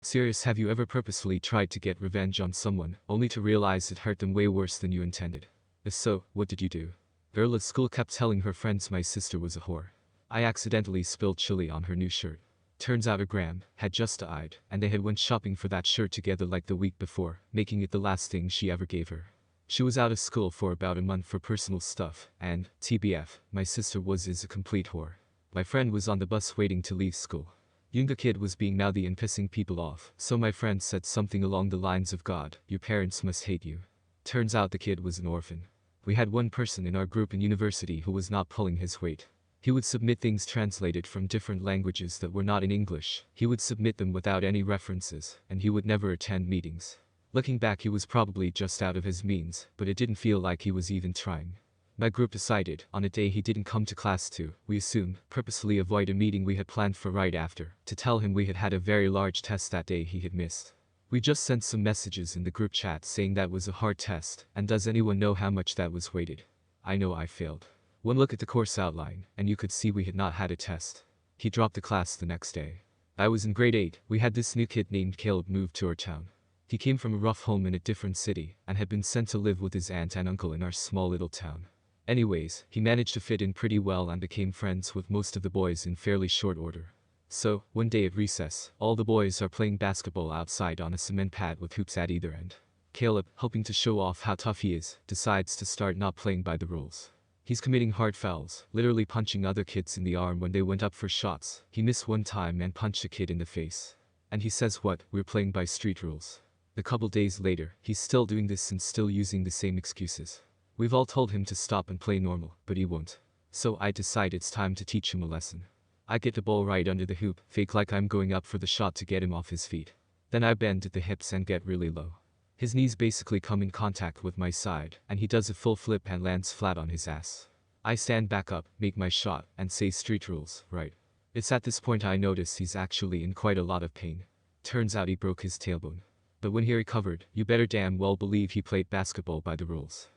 Serious, have you ever purposefully tried to get revenge on someone, only to realize it hurt them way worse than you intended? If so, what did you do? Girl at school kept telling her friends my sister was a whore. I accidentally spilled chili on her new shirt. Turns out her gram had just died, and they had went shopping for that shirt together like the week before, making it the last thing she ever gave her. She was out of school for about a month for personal stuff, and, TBF, my sister is a complete whore. My friend was on the bus waiting to leave school. Younger kid was being mouthy and pissing people off, so my friend said something along the lines of, "God, your parents must hate you." Turns out the kid was an orphan. We had one person in our group in university who was not pulling his weight. He would submit things translated from different languages that were not in English. He would submit them without any references, and he would never attend meetings. Looking back, he was probably just out of his means, but it didn't feel like he was even trying. My group decided, on a day he didn't come to class to, we assumed, purposely avoid a meeting we had planned for right after, to tell him we had had a very large test that day he had missed. We just sent some messages in the group chat saying that was a hard test, and does anyone know how much that was weighted? I know I failed. One look at the course outline, and you could see we had not had a test. He dropped the class the next day. I was in grade 8, we had this new kid named Caleb move to our town. He came from a rough home in a different city, and had been sent to live with his aunt and uncle in our small little town. Anyways, he managed to fit in pretty well and became friends with most of the boys in fairly short order. So, one day at recess, all the boys are playing basketball outside on a cement pad with hoops at either end. Caleb, hoping to show off how tough he is, decides to start not playing by the rules. He's committing hard fouls, literally punching other kids in the arm when they went up for shots. He missed one time and punched a kid in the face. And he says, "What, we're playing by street rules." A couple days later, he's still doing this and still using the same excuses. We've all told him to stop and play normal, but he won't. So I decide it's time to teach him a lesson. I get the ball right under the hoop, fake like I'm going up for the shot to get him off his feet. Then I bend at the hips and get really low. His knees basically come in contact with my side, and he does a full flip and lands flat on his ass. I stand back up, make my shot, and say street rules, right? It's at this point I notice he's actually in quite a lot of pain. Turns out he broke his tailbone. But when he recovered, you better damn well believe he played basketball by the rules.